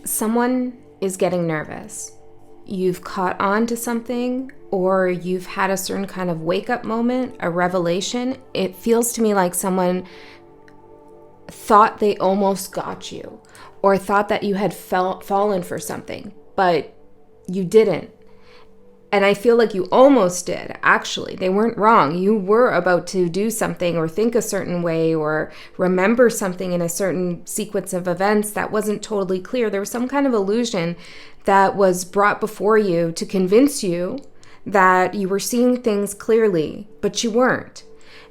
someone is getting nervous. You've caught on to something, or you've had a certain kind of wake-up moment, a revelation. It feels to me like someone thought they almost got you, or thought that you had fallen for something, but you didn't. And I feel like you almost did, actually. They weren't wrong. You were about to do something or think a certain way or remember something in a certain sequence of events that wasn't totally clear. There was some kind of illusion that was brought before you to convince you that you were seeing things clearly, but you weren't.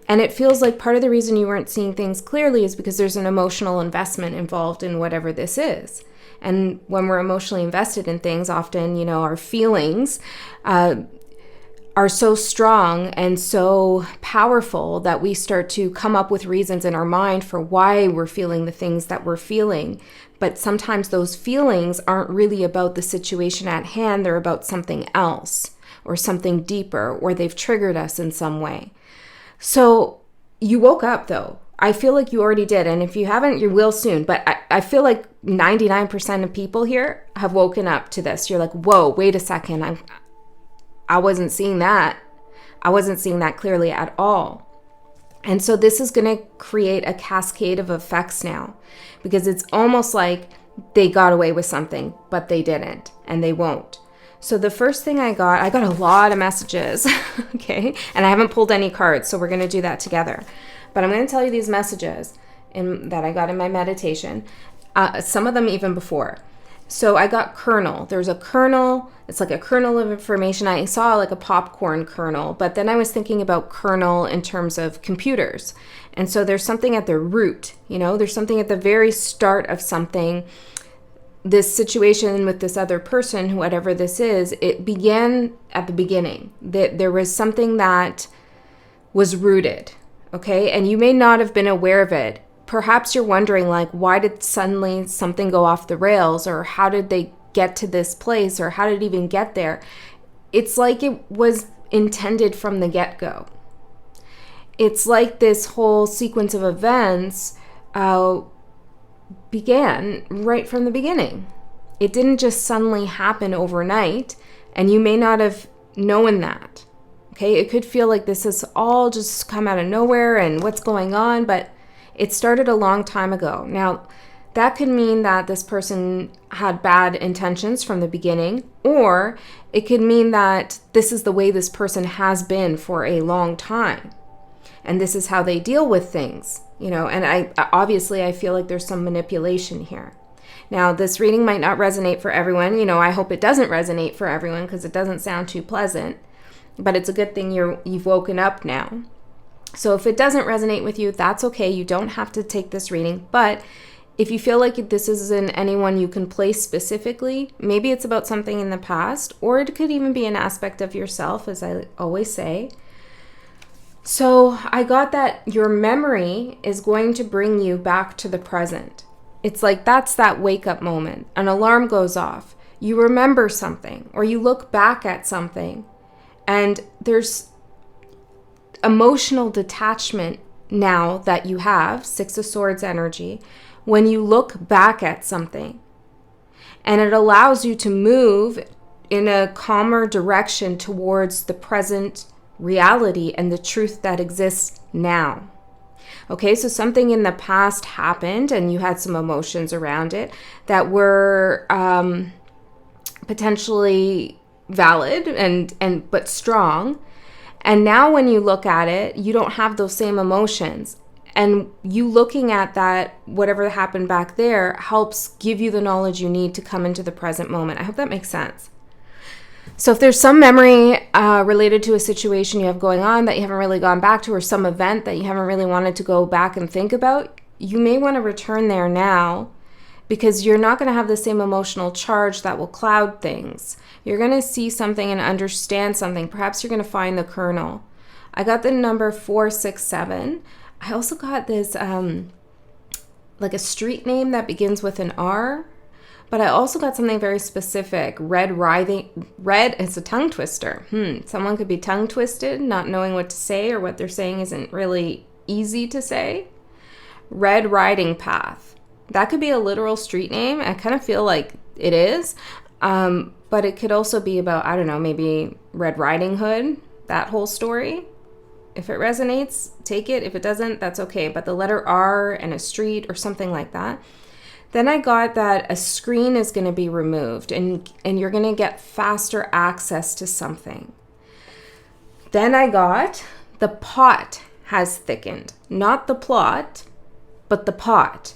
And it feels like part of the reason you weren't seeing things clearly is because there's an emotional investment involved in whatever this is. And when we're emotionally invested in things, often, our feelings are so strong and so powerful that we start to come up with reasons in our mind for why we're feeling the things that we're feeling. But sometimes those feelings aren't really about the situation at hand. They're about something else or something deeper, or they've triggered us in some way. So you woke up, though. I feel like you already did. And if you haven't, you will soon. But I feel like 99% of people here have woken up to this. You're like, whoa, wait a second. I wasn't seeing that. I wasn't seeing that clearly at all. And so this is going to create a cascade of effects now, because it's almost like they got away with something, but they didn't, and they won't. So the first thing I got a lot of messages, okay? And I haven't pulled any cards, so we're going to do that together. But I'm going to tell you these messages that I got in my meditation, some of them even before. So I got kernel. There's a kernel. It's like a kernel of information. I saw like a popcorn kernel, but then I was thinking about kernel in terms of computers. And so there's something at the root, there's something at the very start of something. This situation with this other person, whatever this is, it began at the beginning. There was something that was rooted, okay? And you may not have been aware of it. Perhaps you're wondering, like, why did suddenly something go off the rails? Or how did they get to this place? Or how did it even get there? It's like it was intended from the get-go. It's like this whole sequence of events began right from the beginning. It didn't just suddenly happen overnight, and you may not have known that. Okay, it could feel like this has all just come out of nowhere and what's going on, but it started a long time ago. Now, that could mean that this person had bad intentions from the beginning, or it could mean that this is the way this person has been for a long time, and this is how they deal with things, and I feel like there's some manipulation here. Now, this reading might not resonate for everyone. I hope it doesn't resonate for everyone, because it doesn't sound too pleasant, but it's a good thing you've woken up now. So if it doesn't resonate with you, that's okay. You don't have to take this reading. But if you feel like this isn't anyone you can place specifically, maybe it's about something in the past, or it could even be an aspect of yourself, as I always say. So I got that your memory is going to bring you back to the present. It's like that's that wake-up moment. An alarm goes off. You remember something, or you look back at something, and there's emotional detachment now that you have, Six of Swords energy, when you look back at something. And it allows you to move in a calmer direction towards the present reality and the truth that exists now. Okay, so something in the past happened and you had some emotions around it that were potentially valid and but strong. And now when you look at it, you don't have those same emotions. And you looking at that, whatever happened back there, helps give you the knowledge you need to come into the present moment. I hope that makes sense. So if there's some memory related to a situation you have going on that you haven't really gone back to, or some event that you haven't really wanted to go back and think about, you may want to return there now, because you're not going to have the same emotional charge that will cloud things. You're going to see something and understand something. Perhaps you're going to find the kernel. I got the number 467. I also got this like a street name that begins with an R, but I also got something very specific. Red, it's a tongue twister. Someone could be tongue twisted, not knowing what to say, or what they're saying isn't really easy to say. Red Riding Path. That could be a literal street name. I kind of feel like it is. But it could also be about, I don't know, maybe Red Riding Hood, that whole story. If it resonates, take it. If it doesn't, that's okay. But the letter R and a street or something like that. Then I got that a screen is going to be removed and you're going to get faster access to something. Then I got the pot has thickened. Not the plot, but the pot.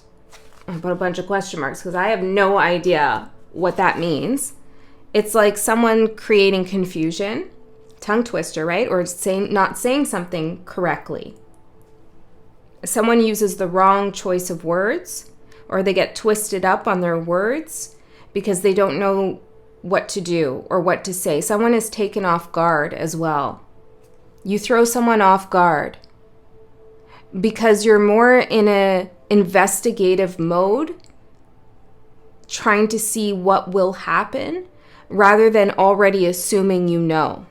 I put a bunch of question marks because I have no idea what that means. It's like someone creating confusion, tongue twister, right? Or not saying something correctly. Someone uses the wrong choice of words, or they get twisted up on their words because they don't know what to do or what to say. Someone is taken off guard as well. You throw someone off guard because you're more in a investigative mode, trying to see what will happen rather than already assuming you know.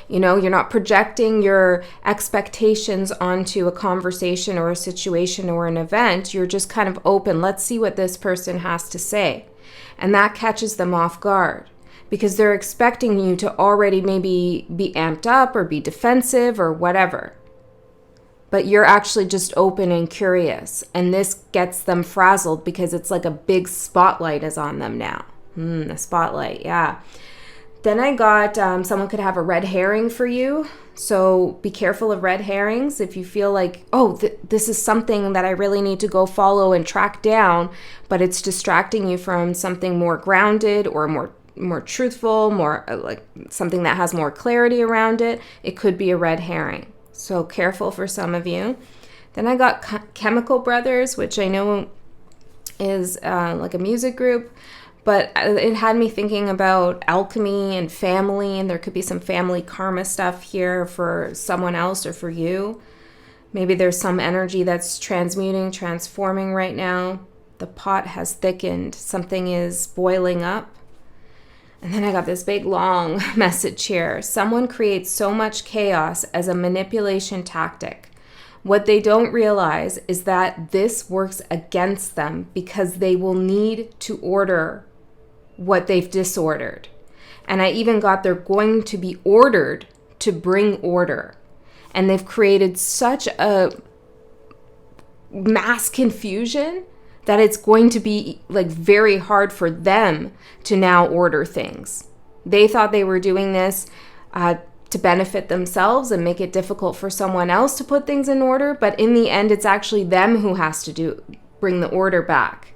You know, you're not projecting your expectations onto a conversation or a situation or an event. You're just kind of open. Let's see what this person has to say. And that catches them off guard because they're expecting you to already maybe be amped up or be defensive or whatever. But you're actually just open and curious. And this gets them frazzled because it's like a big spotlight is on them now. The spotlight, yeah. Then I got someone could have a red herring for you. So be careful of red herrings. If you feel like, this is something that I really need to go follow and track down, but it's distracting you from something more grounded or more truthful, more like something that has more clarity around it, it could be a red herring. So careful for some of you. Then I got Chemical Brothers, which I know is like a music group. But it had me thinking about alchemy and family, and there could be some family karma stuff here for someone else or for you. Maybe there's some energy that's transmuting, transforming right now. The pot has thickened. Something is boiling up. And then I got this big, long message here. Someone creates so much chaos as a manipulation tactic. What they don't realize is that this works against them because they will need to order what they've disordered. And I even got they're going to be ordered to bring order. And they've created such a mass confusion that it's going to be like very hard for them to now order things. They thought they were doing this to benefit themselves and make it difficult for someone else to put things in order. But in the end, it's actually them who has to bring the order back.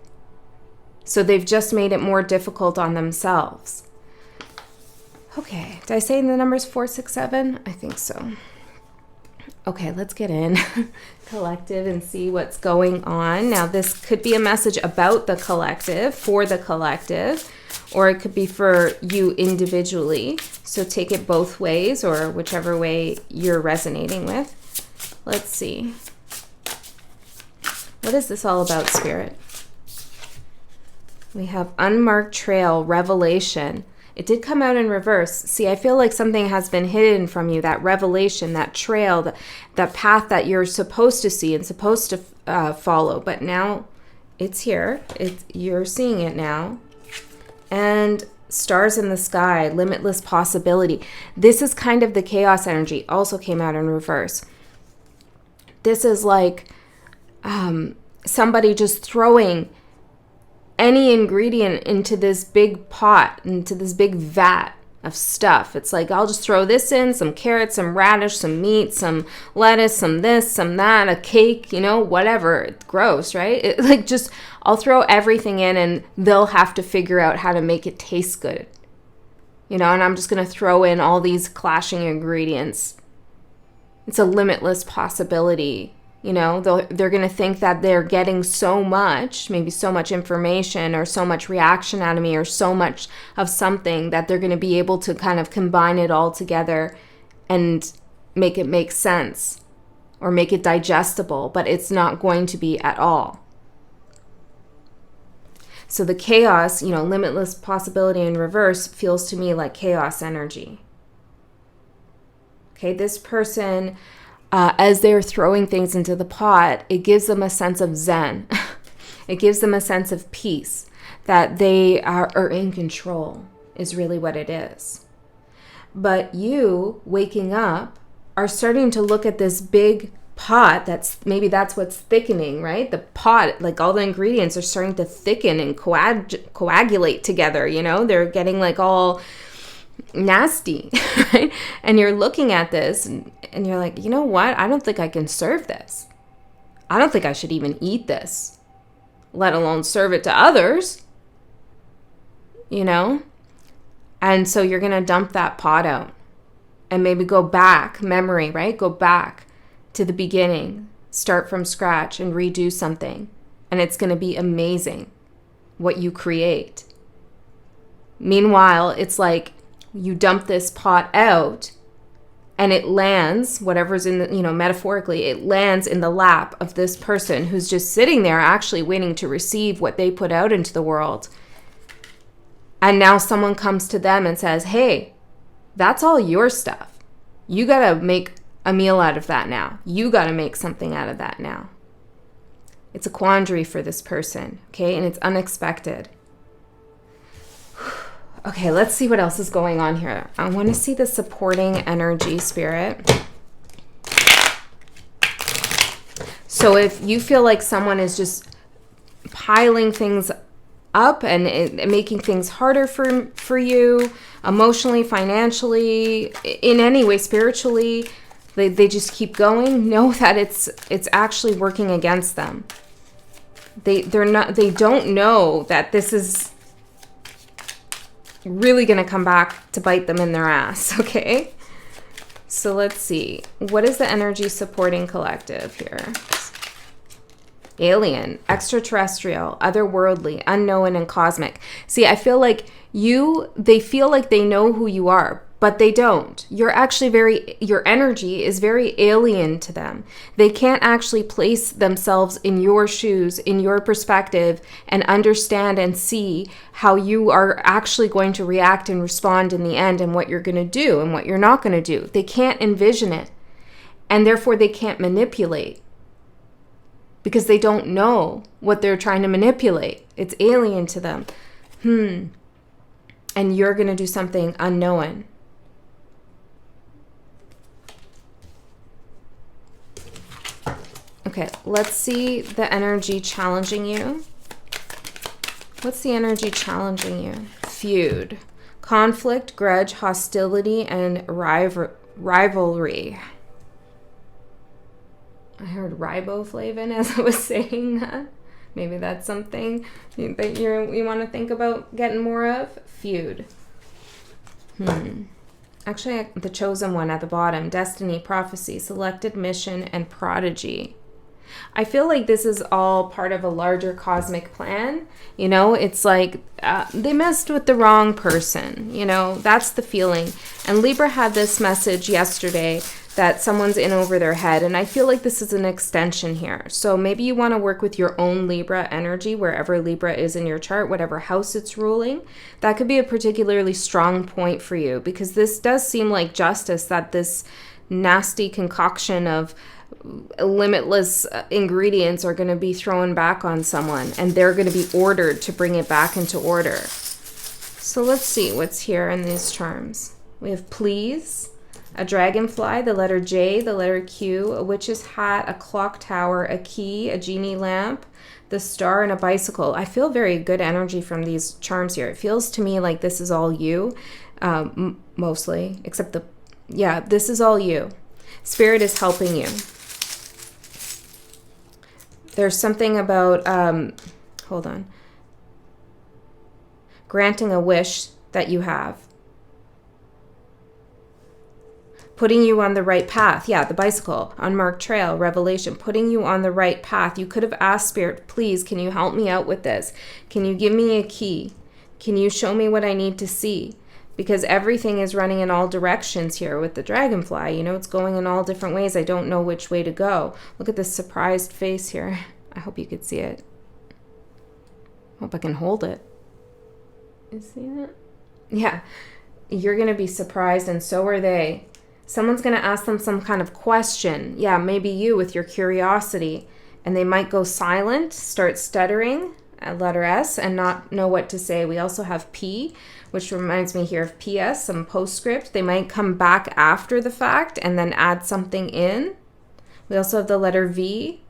So they've just made it more difficult on themselves. Okay, did I say the numbers 4, 6, 7? I think so. Okay, let's get in collective and see what's going on. Now, this could be a message about the collective, for the collective, or it could be for you individually. So take it both ways or whichever way you're resonating with. Let's see. What is this all about, Spirit? We have unmarked trail, revelation. It did come out in reverse. See, I feel like something has been hidden from you, that revelation, that trail, that path that you're supposed to see and supposed to follow. But now it's here. You're seeing it now. And stars in the sky, limitless possibility. This is kind of the chaos energy. Also came out in reverse. This is like somebody just throwing any ingredient into this big pot, into this big vat of stuff. It's like, I'll just throw this in, some carrots, some radish, some meat, some lettuce, some this, some that, a cake, whatever. It's gross, right? I'll throw everything in and they'll have to figure out how to make it taste good. And I'm just going to throw in all these clashing ingredients. It's a limitless possibility. They're going to think that they're getting so much, maybe so much information or so much reaction out of me or so much of something that they're going to be able to kind of combine it all together and make it make sense or make it digestible, but it's not going to be at all. So the chaos, limitless possibility in reverse feels to me like chaos energy. Okay, this person... as they're throwing things into the pot, it gives them a sense of zen. It gives them a sense of peace, that they are in control, is really what it is. But you, waking up, are starting to look at this big pot that's what's thickening, right? The pot, like all the ingredients are starting to thicken and coagulate together, they're getting like all nasty, right? And you're looking at this and you're like, you know what? I don't think I can serve this. I don't think I should even eat this, let alone serve it to others, And so you're going to dump that pot out and maybe go back, memory, right? Go back to the beginning, start from scratch and redo something. And it's going to be amazing what you create. Meanwhile, it's like you dump this pot out and it lands, whatever's in the, metaphorically, it lands in the lap of this person who's just sitting there actually waiting to receive what they put out into the world. And now someone comes to them and says, hey, that's all your stuff. You got to make a meal out of that now. You got to make something out of that now. It's a quandary for this person, okay? And it's unexpected. Okay, let's see what else is going on here. I want to see the supporting energy, Spirit. So if you feel like someone is just piling things up and making things harder for you, emotionally, financially, in any way, spiritually, they just keep going, know that it's actually working against them. They don't know that this is really going to come back to bite them in their ass, okay? So let's see. What is the energy supporting collective here? Alien, extraterrestrial, otherworldly, unknown, and cosmic. See, I feel like they feel like they know who you are, but they don't. Your energy is very alien to them. They can't actually place themselves in your shoes, in your perspective, and understand and see how you are actually going to react and respond in the end, and what you're going to do and what you're not going to do. They can't envision it, and therefore they can't manipulate, because they don't know what they're trying to manipulate. It's alien to them. And you're going to do something unknown. Okay, let's see the energy challenging you. What's the energy challenging you? Feud, conflict, grudge, hostility, and rivalry. I heard riboflavin as I was saying that. Maybe that's something that you want to think about getting more of. Feud. Actually, the chosen one at the bottom. Destiny, prophecy, selected mission, and prodigy. I feel like this is all part of a larger cosmic plan. It's like they messed with the wrong person. That's the feeling. And Libra had this message yesterday that someone's in over their head. And I feel like this is an extension here. So maybe you want to work with your own Libra energy, wherever Libra is in your chart, whatever house it's ruling. That could be a particularly strong point for you, because this does seem like justice, that this nasty concoction of limitless ingredients are going to be thrown back on someone, and they're going to be ordered to bring it back into order. So let's see what's here in these charms. We have please, a dragonfly, the letter J, the letter Q, a witch's hat, a clock tower, a key, a genie lamp, the star, and a bicycle. I feel very good energy from these charms here. It feels to me like this is all you, mostly, except this is all you. Spirit is helping you. There's something about, granting a wish that you have. Putting you on the right path. Yeah, the bicycle, unmarked trail, revelation, putting you on the right path. You could have asked Spirit, please, can you help me out with this? Can you give me a key? Can you show me what I need to see? Because everything is running in all directions here with the dragonfly. It's going in all different ways. I don't know which way to go. Look at this surprised face here. I hope you could see it. Hope I can hold it. You see it? Yeah. You're going to be surprised, and so are they. Someone's going to ask them some kind of question. Yeah, maybe you with your curiosity. and they might go silent, start stuttering at letter S and not know what to say. We also have P, which reminds me here of PS, some postscript. They might come back after the fact and then add something in. We also have the letter V,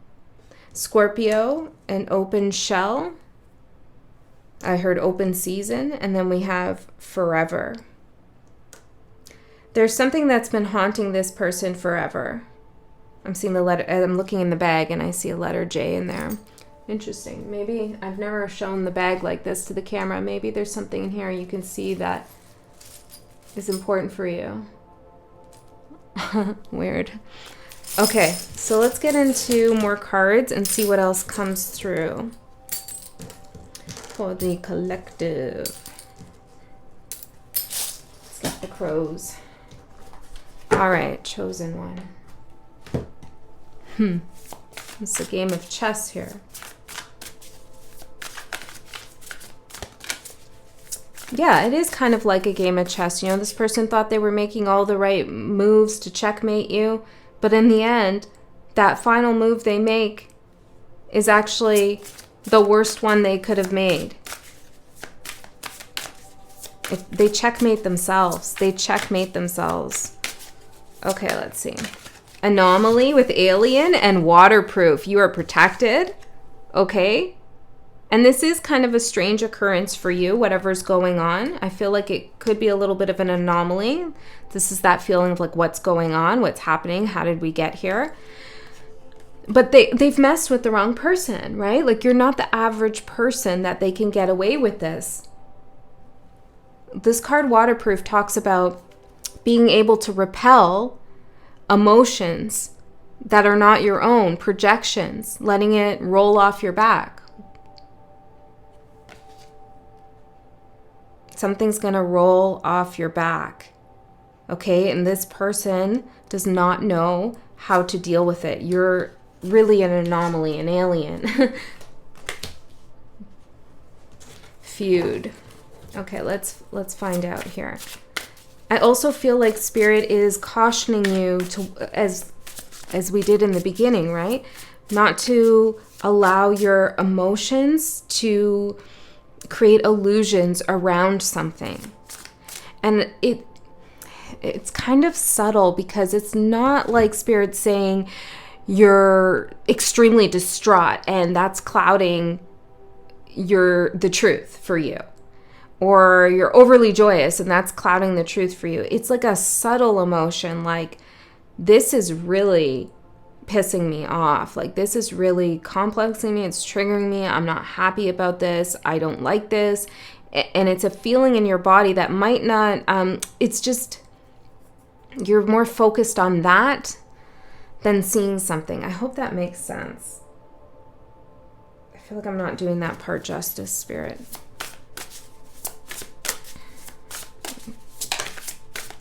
Scorpio, an open shell. I heard open season. And then we have forever. There's something that's been haunting this person forever. I'm seeing the letter, I'm looking in the bag and I see a letter J in there. Interesting. Maybe I've never shown the bag like this to the camera. Maybe there's something in here you can see that is important for you. Weird. Okay, so let's get into more cards and see what else comes through for the collective. Let's get the crows. All right, chosen one. It's a game of chess here. Yeah, it is kind of like a game of chess. You know, this person thought they were making all the right moves to checkmate you, but in the end, that final move they make is actually the worst one they could have made. They checkmate themselves. They checkmate themselves. Okay, let's see. Anomaly with alien and waterproof. You are protected. Okay. And this is kind of a strange occurrence for you, whatever's going on. I feel like it could be a little bit of an anomaly. This is that feeling of like, what's going on? What's happening? How did we get here? But they've messed with the wrong person, right? Like, you're not the average person that they can get away with this. This card, waterproof, talks about being able to repel emotions that are not your own, projections, letting it roll off your back. Something's going to roll off your back, okay? And this person does not know how to deal with it. You're really an anomaly, an alien. Feud. Okay, let's find out here. I also feel like Spirit is cautioning you to, as we did in the beginning, right? Not to allow your emotions to create illusions around something. And it's kind of subtle because it's not like Spirit saying you're extremely distraught and that's clouding the truth for you. Or you're overly joyous and that's clouding the truth for you. It's like a subtle emotion, like, this is really pissing me off. Like, this is really complexing me. It's triggering me. I'm not happy about this. I don't like this. And it's a feeling in your body that might not, it's just, you're more focused on that than seeing something. I hope that makes sense. I feel like I'm not doing that part justice, Spirit.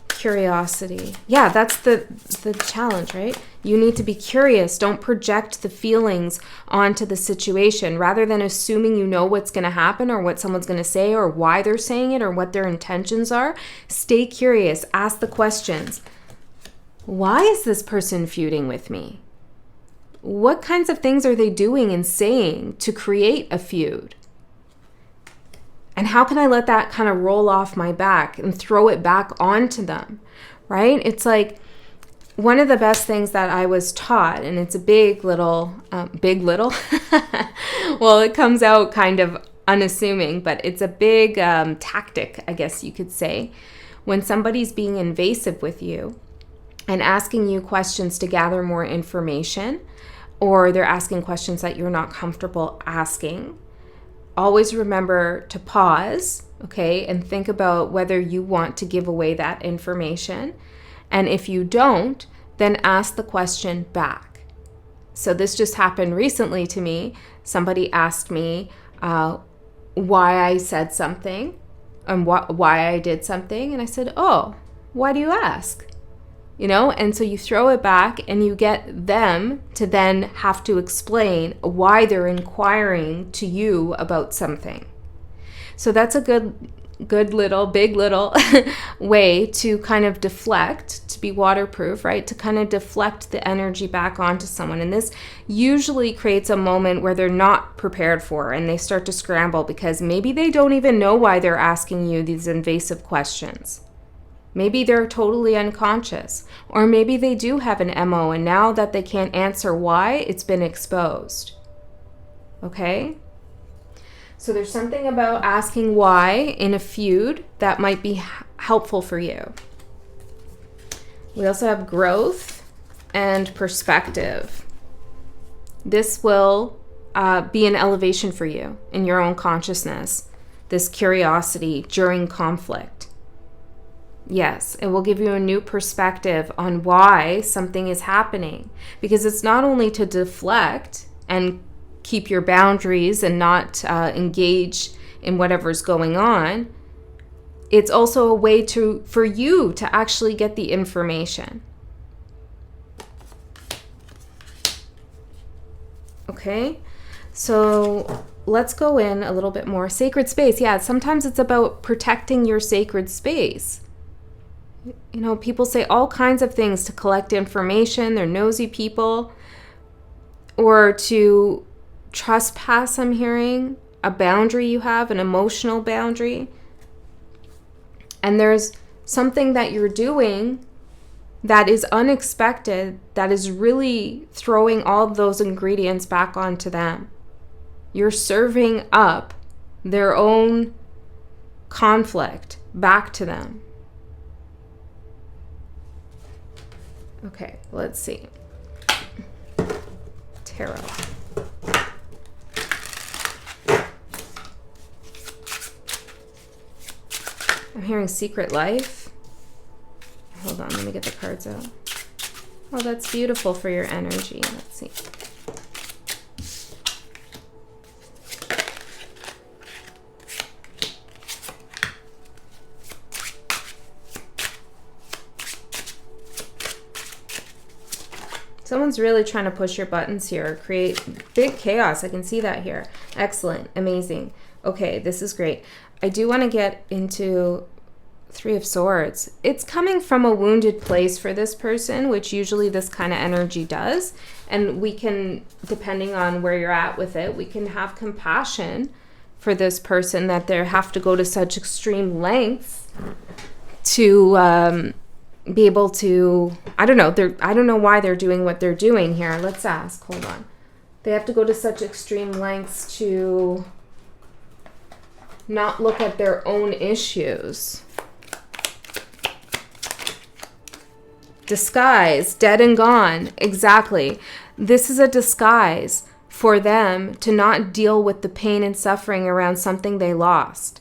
Curiosity. Yeah, that's the challenge, right? You need to be curious. Don't project the feelings onto the situation. Rather than assuming you know what's going to happen or what someone's going to say or why they're saying it or what their intentions are, stay curious. Ask the questions. Why is this person feuding with me? What kinds of things are they doing and saying to create a feud? And how can I let that kind of roll off my back and throw it back onto them, right? It's like one of the best things that I was taught, and it's a big little, well, it comes out kind of unassuming, but it's a big tactic, I guess you could say. When somebody's being invasive with you and asking you questions to gather more information, or they're asking questions that you're not comfortable asking, always remember to pause, okay, and think about whether you want to give away that information. And if you don't, then ask the question back. So this just happened recently to me. Somebody asked me why I said something and why I did something. And I said, oh, why do you ask? You know, and so you throw it back and you get them to then have to explain why they're inquiring to you about something. So that's a good good little, big little way to kind of deflect, to be waterproof, right? To kind of deflect the energy back onto someone. And this usually creates a moment where they're not prepared for, and they start to scramble because maybe they don't even know why they're asking you these invasive questions. Maybe they're totally unconscious, or maybe they do have an MO, and now that they can't answer why, it's been exposed. Okay? So there's something about asking why in a feud that might be helpful for you. We also have growth and perspective. This will be an elevation for you in your own consciousness, this curiosity during conflict. Yes, it will give you a new perspective on why something is happening, because it's not only to deflect and keep your boundaries and not engage in whatever's going on. It's also a way for you to actually get the information. Okay, so let's go in a little bit more. Sacred space. Yeah, sometimes it's about protecting your sacred space. You know, people say all kinds of things to collect information. They're nosy people. Or to trespass, I'm hearing, a boundary you have, an emotional boundary. And there's something that you're doing that is unexpected, that is really throwing all of those ingredients back onto them. You're serving up their own conflict back to them. Okay, let's see. Tarot. I'm hearing secret life. Hold on, let me get the cards out. Oh, that's beautiful for your energy. Let's see. Someone's really trying to push your buttons here, create big chaos. I can see that here. Excellent. Amazing. Okay, this is great. I do want to get into Three of Swords. It's coming from a wounded place for this person, which usually this kind of energy does. And we can, depending on where you're at with it, we can have compassion for this person that they have to go to such extreme lengths to be able to, I don't know why they're doing what they're doing here. Let's ask. Hold on. They have to go to such extreme lengths to not look at their own issues. Disguise, dead and gone. Exactly. This is a disguise for them to not deal with the pain and suffering around something they lost.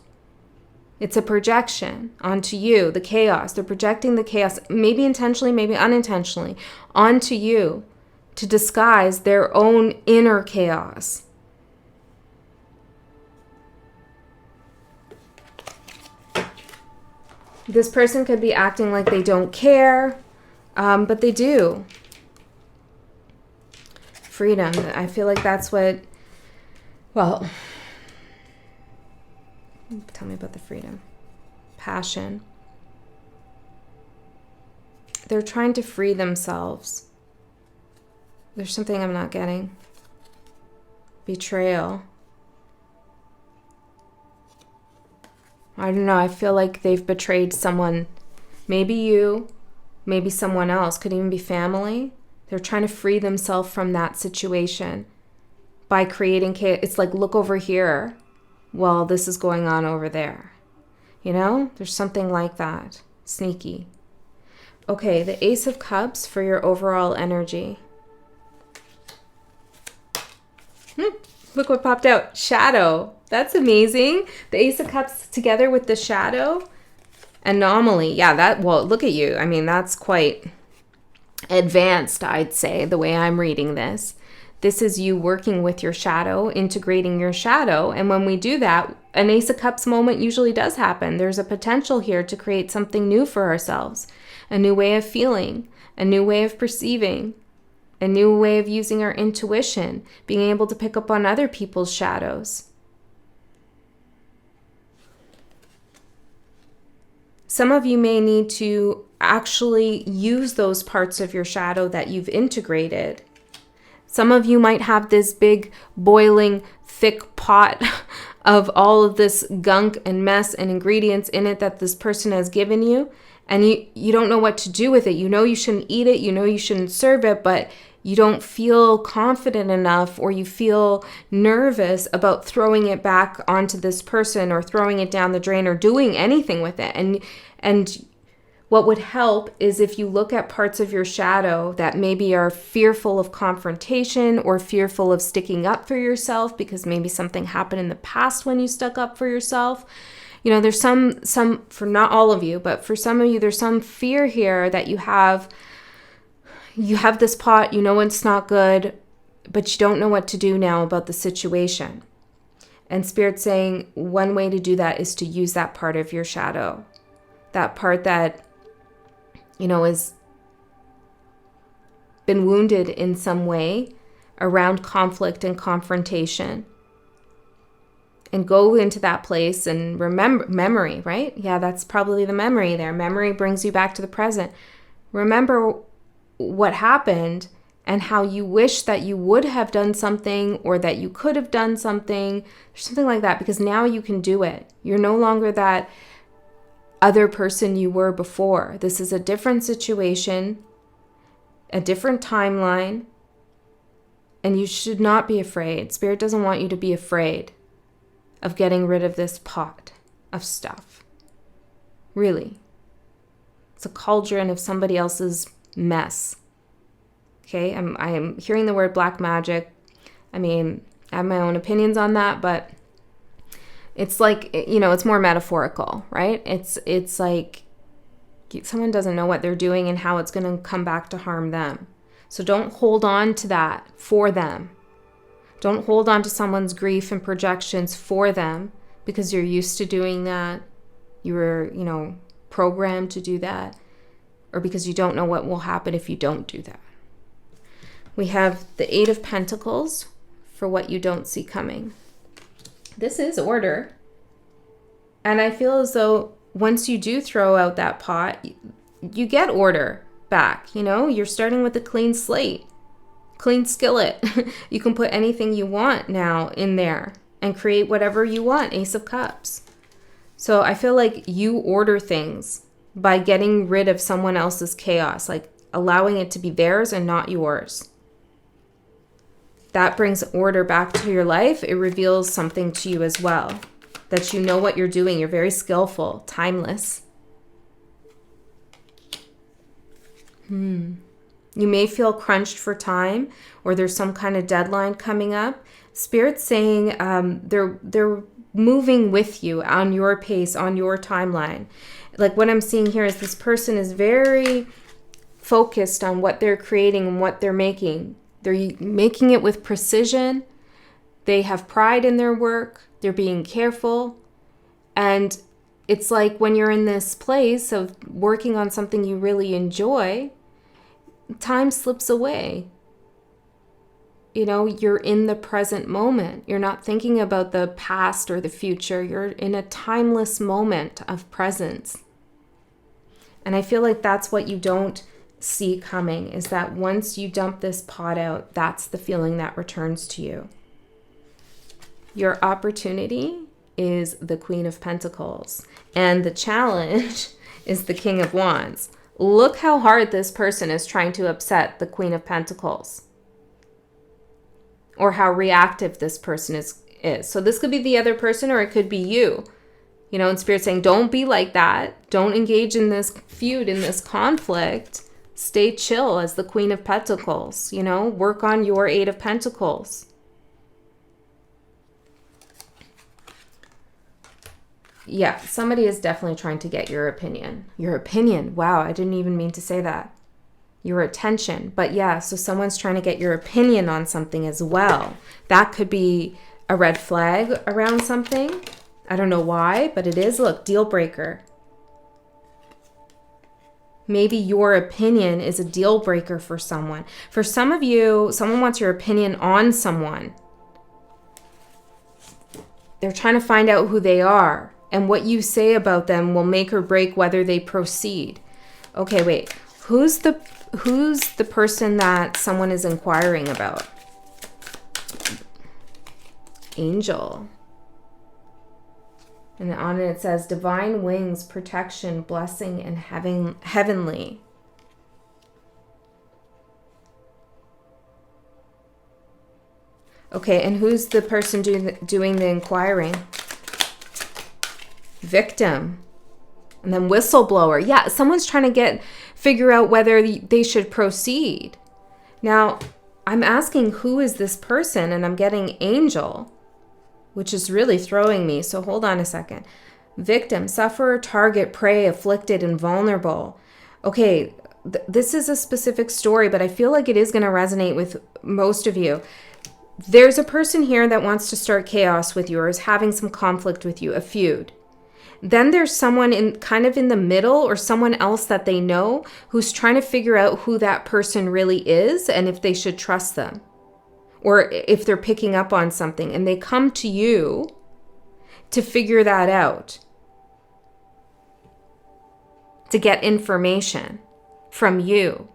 It's a projection onto you, the chaos. They're projecting the chaos, maybe intentionally, maybe unintentionally, onto you to disguise their own inner chaos. This person could be acting like they don't care, but they do. Freedom. I feel like that's what, well, tell me about the freedom. Passion. They're trying to free themselves. There's something I'm not getting. Betrayal. I don't know. I feel like they've betrayed someone. Maybe you, maybe someone else. Could even be family. They're trying to free themselves from that situation by creating chaos. It's like, look over here while this is going on over there. You know, there's something like that. Sneaky. Okay, the Ace of Cups for your overall energy. Look what popped out. Shadow. That's amazing. The Ace of Cups together with the shadow. Anomaly. Yeah, well, look at you. I mean, that's quite advanced, I'd say, the way I'm reading this. This is you working with your shadow, integrating your shadow. And when we do that, an Ace of Cups moment usually does happen. There's a potential here to create something new for ourselves. A new way of feeling, a new way of perceiving, a new way of using our intuition, being able to pick up on other people's shadows. Some of you may need to actually use those parts of your shadow that you've integrated. Some of you might have this big, boiling, thick pot of all of this gunk and mess and ingredients in it that this person has given you, and you don't know what to do with it. You know you shouldn't eat it, you know you shouldn't serve it, but you don't feel confident enough, or you feel nervous about throwing it back onto this person, or throwing it down the drain, or doing anything with it. And what would help is if you look at parts of your shadow that maybe are fearful of confrontation, or fearful of sticking up for yourself because maybe something happened in the past when you stuck up for yourself. You know, there's some, for not all of you, but for some of you, there's some fear here that you have this pot, you know it's not good, but you don't know what to do now about the situation. And Spirit's saying one way to do that is to use that part of your shadow. That part that, you know, has been wounded in some way around conflict and confrontation. And go into that place and remember memory, right? Yeah, that's probably the memory there. Memory brings you back to the present. Remember what happened and how you wish that you would have done something, or that you could have done something, something like that, because now you can do it. You're no longer that other person you were before. This is a different situation, a different timeline, and you should not be afraid. Spirit doesn't want you to be afraid of getting rid of this pot of stuff. Really. It's a cauldron of somebody else's mess. Okay, I am hearing the word black magic. I mean, I have my own opinions on that, but it's like, you know, it's more metaphorical, right? It's like someone doesn't know what they're doing and how it's going to come back to harm them. So don't hold on to that for them. Don't hold on to someone's grief and projections for them because you're used to doing that. You were, you know, programmed to do that, or because you don't know what will happen if you don't do that. We have the Eight of Pentacles for what you don't see coming. This is order. And I feel as though once you do throw out that pot, you get order back. You know, you're starting with a clean slate. Clean skillet. You can put anything you want now in there and create whatever you want. Ace of Cups. So I feel like you order things by getting rid of someone else's chaos, like allowing it to be theirs and not yours. That brings order back to your life. It reveals something to you as well, that you know what you're doing. You're very skillful, timeless. You may feel crunched for time, or there's some kind of deadline coming up. Spirit's saying they're moving with you on your pace, on your timeline. Like what I'm seeing here is this person is very focused on what they're creating and what they're making. They're making it with precision. They have pride in their work. They're being careful. And it's like when you're in this place of working on something you really enjoy, time slips away. You know, you're in the present moment. You're not thinking about the past or the future. You're in a timeless moment of presence. And I feel like that's what you don't see coming, is that once you dump this pot out, that's the feeling that returns to you. Your opportunity is the Queen of Pentacles, and the challenge is the King of Wands. Look how hard this person is trying to upset the Queen of Pentacles, or how reactive this person is. So this could be the other person, or it could be you. You know, and Spirit's saying, don't be like that. Don't engage in this feud, in this conflict. Stay chill as the Queen of Pentacles. You know, work on your Eight of Pentacles. Yeah, somebody is definitely trying to get your opinion. Your opinion. Wow, I didn't even mean to say that. Your attention. But yeah, so someone's trying to get your opinion on something as well. That could be a red flag around something. I don't know why, but it is. Look, deal breaker. Maybe your opinion is a deal breaker for someone. For some of you, someone wants your opinion on someone. They're trying to find out who they are. And what you say about them will make or break whether they proceed. Okay, wait. Who's the person that someone is inquiring about? Angel. And on it says divine wings, protection, blessing, and heavenly. Okay, and who's the person doing the inquiring? Victim. And then whistleblower. Yeah, someone's trying to figure out whether they should proceed. Now, I'm asking who is this person, and I'm getting angel, which is really throwing me. So hold on a second. Victim, sufferer, target, prey, afflicted, and vulnerable. Okay, this is a specific story, but I feel like it is going to resonate with most of you. There's a person here that wants to start chaos with you or is having some conflict with you, a feud. Then there's someone in the middle or someone else that they know who's trying to figure out who that person really is and if they should trust them or if they're picking up on something, and they come to you to figure that out, to get information from you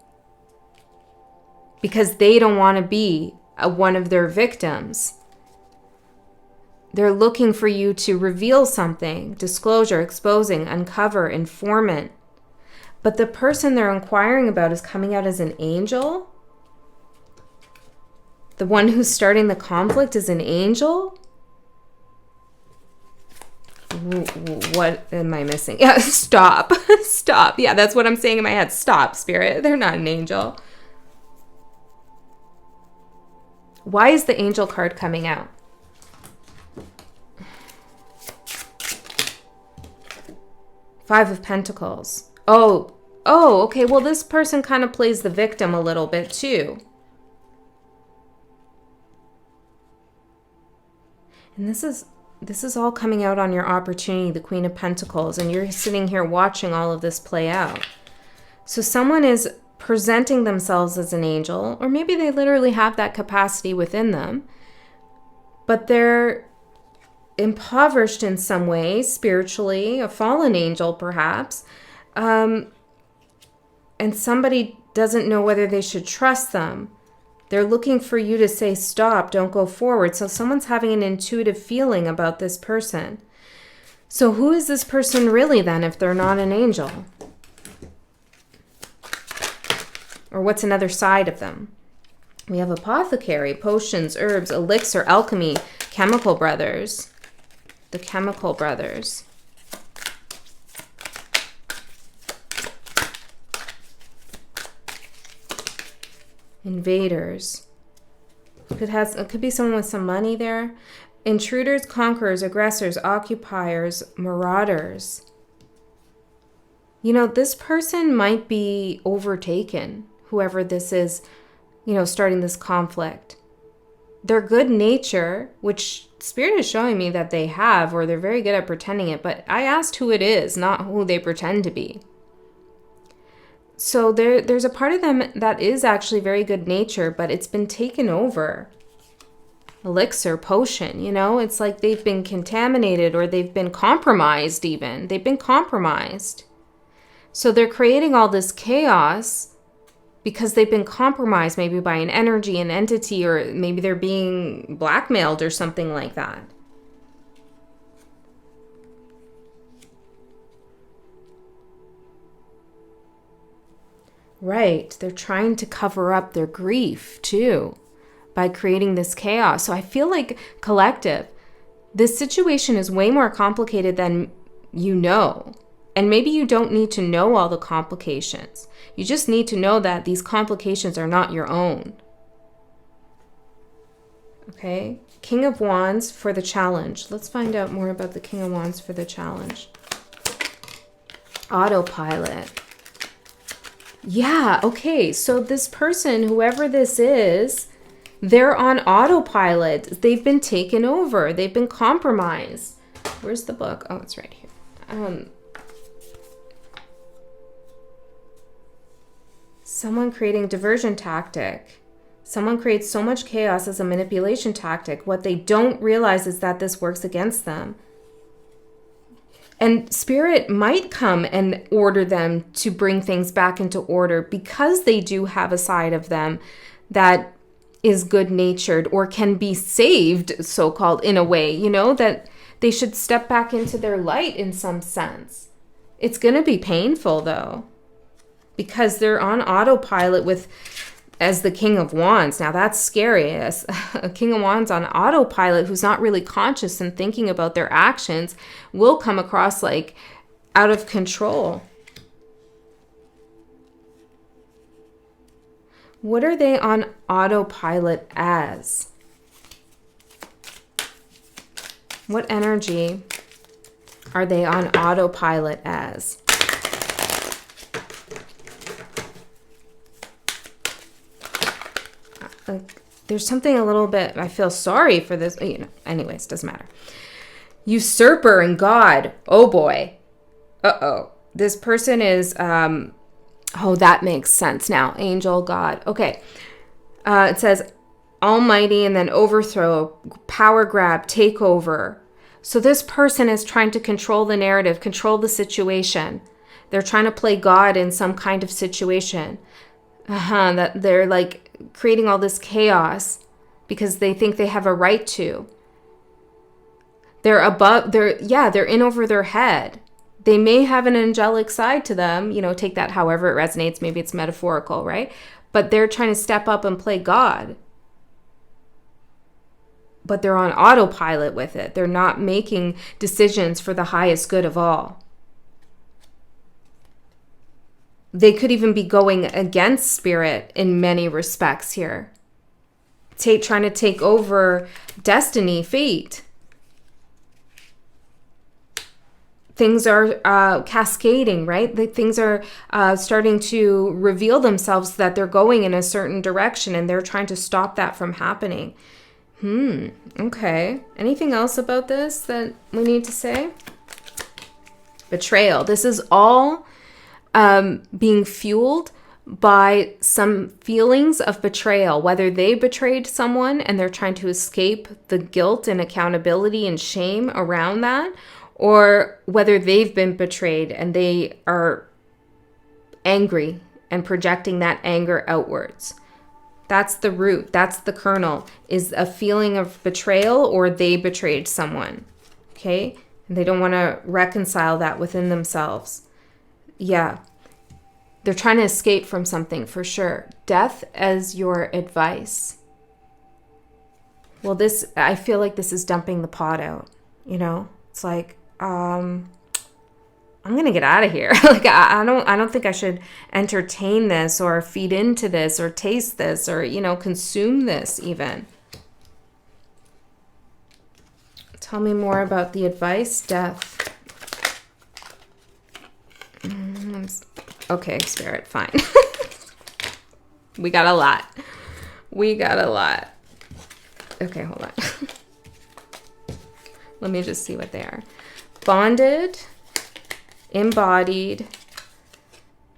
because they don't want to be one of their victims. They're looking for you to reveal something, disclosure, exposing, uncover, informant. But the person they're inquiring about is coming out as an angel? The one who's starting the conflict is an angel? What am I missing? Yeah, stop. Stop. Yeah, that's what I'm saying in my head. Stop, spirit. They're not an angel. Why is the angel card coming out? Five of Pentacles. Oh, okay. Well, this person kind of plays the victim a little bit too. And this is all coming out on your opportunity, the Queen of Pentacles, and you're sitting here watching all of this play out. So someone is presenting themselves as an angel, or maybe they literally have that capacity within them, but they're impoverished in some way, spiritually, a fallen angel perhaps, and somebody doesn't know whether they should trust them. They're looking for you to say, stop, don't go forward. So someone's having an intuitive feeling about this person. So who is this person really then if they're not an angel? Or what's another side of them? We have apothecary, potions, herbs, elixir, alchemy, chemical brothers. The chemical brothers. Invaders. It could be someone with some money there. Intruders, conquerors, aggressors, occupiers, marauders. You know, this person might be overtaken, whoever this is, starting this conflict. Their good nature, which Spirit is showing me that they have, or they're very good at pretending it, but I asked who it is, not who they pretend to be. So there's a part of them that is actually very good nature, but it's been taken over. Elixir, potion, it's like they've been contaminated or they've been compromised even. They've been compromised. So they're creating all this chaos because they've been compromised maybe by an energy, an entity, or maybe they're being blackmailed or something like that. Right. They're trying to cover up their grief too by creating this chaos. So I feel like collective, this situation is way more complicated than you know. And maybe you don't need to know all the complications. You just need to know that these complications are not your own. Okay? King of Wands for the challenge. Let's find out more about the King of Wands for the challenge. Autopilot. Yeah, okay. So this person, whoever this is, they're on autopilot. They've been taken over. They've been compromised. Where's the book? Oh, it's right here. Someone creating diversion tactic. Someone creates so much chaos as a manipulation tactic. What they don't realize is that this works against them. And spirit might come and order them to bring things back into order because they do have a side of them that is good-natured or can be saved, so-called, in a way, you know, that they should step back into their light in some sense. It's going to be painful, though, because they're on autopilot with, as the King of Wands. Now, that's scary. As a King of Wands on autopilot who's not really conscious and thinking about their actions will come across like out of control. What are they on autopilot as? What energy are they on autopilot as? Like, there's something a little bit, I feel sorry for this. You know, anyways, doesn't matter. Usurper and God. Oh boy. Uh-oh. This person is, oh, that makes sense now. Angel, God. Okay. It says almighty and then overthrow, power grab, take over. So this person is trying to control the narrative, control the situation. They're trying to play God in some kind of situation. That they're like creating all this chaos because they think they have a right to. They're in over their head. They may have an angelic side to them, you know, take that however it resonates. Maybe it's metaphorical, right? But they're trying to step up and play God. But they're on autopilot with it. They're not making decisions for the highest good of all. They could even be going against spirit in many respects here. Trying to take over destiny, fate. Things are cascading, right? Things are starting to reveal themselves that they're going in a certain direction and they're trying to stop that from happening. Okay. Anything else about this that we need to say? Betrayal. This is all being fueled by some feelings of betrayal, whether they betrayed someone and they're trying to escape the guilt and accountability and shame around that, or whether they've been betrayed and they are angry and projecting that anger outwards. That's the root. That's the kernel, is a feeling of betrayal or they betrayed someone. Okay? And they don't want to reconcile that within themselves. Yeah. They're trying to escape from something for sure. Death as your advice. Well, I feel like this is dumping the pot out, you know? It's like, I'm going to get out of here. Like, I don't think I should entertain this or feed into this or taste this or, you know, consume this even. Tell me more about the advice. Death. Okay, Spirit, fine. We got a lot. Okay, hold on. Let me just see what they are. Bonded, embodied,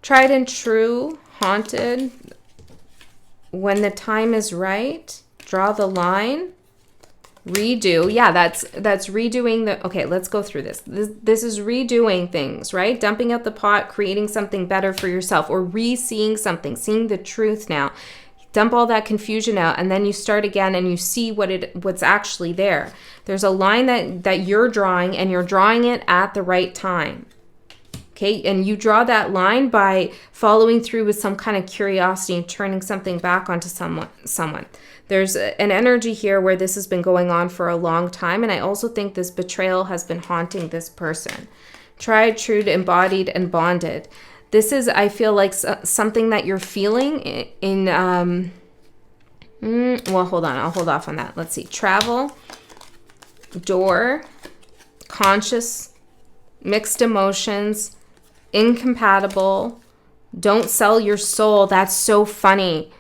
tried and true, haunted. When the time is right, draw the line. Redo. Yeah, that's redoing the... Okay, let's go through this. This is redoing things, right? Dumping out the pot, creating something better for yourself, or re-seeing something, seeing the truth now. Dump all that confusion out, and then you start again and you see what's actually there. There's a line that you're drawing, and you're drawing it at the right time. Okay, and you draw that line by following through with some kind of curiosity and turning something back onto someone. There's an energy here where this has been going on for a long time, and I also think this betrayal has been haunting this person. Tried, true, embodied, and bonded. This is, I feel like, something that you're feeling in, well, hold on. I'll hold off on that. Let's see. Travel, door, conscious, mixed emotions, incompatible, don't sell your soul. That's so funny.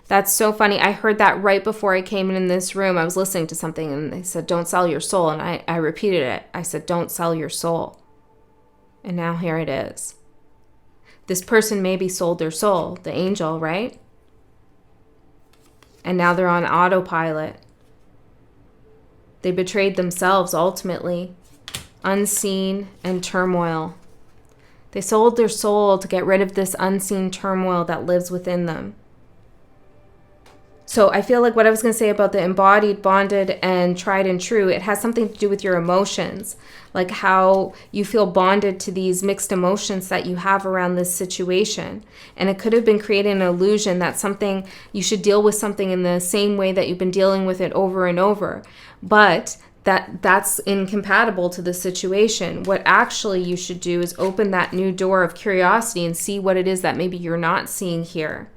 I heard that right before I came in this room. I was listening to something and they said, don't sell your soul. And I repeated it. I said, don't sell your soul. And now here it is. This person maybe sold their soul, the angel, right? And now they're on autopilot. They betrayed themselves ultimately. unseen, and turmoil. They sold their soul to get rid of this unseen turmoil that lives within them. So I feel like what I was going to say about the embodied, bonded, and tried and true, it has something to do with your emotions, like how you feel bonded to these mixed emotions that you have around this situation. And it could have been creating an illusion that something, you should deal with something in the same way that you've been dealing with it over and over. But that's incompatible to the situation. What actually you should do is open that new door of curiosity and see what it is that maybe you're not seeing here.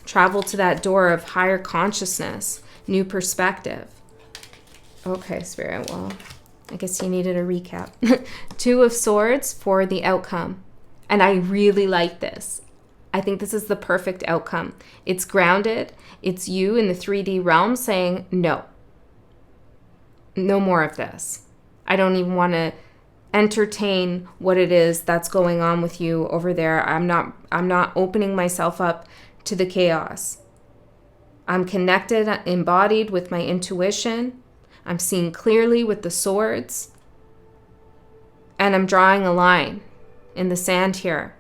Travel to that door of higher consciousness, new perspective. Okay, Spirit, well, I guess you needed a recap. Two of Swords for the outcome. And I really like this. I think this is the perfect outcome. It's grounded. It's you in the 3D realm saying, no. No more of this. I don't even want to entertain what it is that's going on with you over there. I'm not opening myself up to the chaos. I'm connected, embodied with my intuition. I'm seeing clearly with the swords. And I'm drawing a line in the sand here.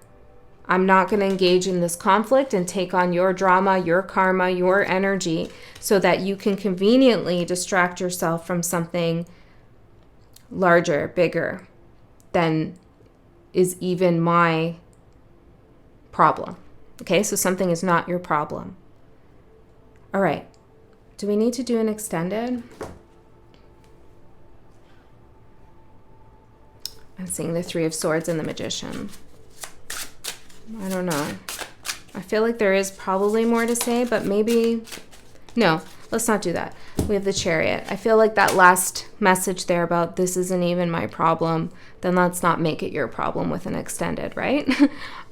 I'm not going to engage in this conflict and take on your drama, your karma, your energy, so that you can conveniently distract yourself from something larger, bigger than is even my problem. Okay, so something is not your problem. All right. Do we need to do an extended? I'm seeing the Three of Swords and the Magician. I don't know. I feel like there is probably more to say, but maybe... No, let's not do that. We have the Chariot. I feel like that last message there about this isn't even my problem, then let's not make it your problem with an extended, right?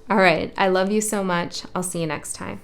All right. I love you so much. I'll see you next time.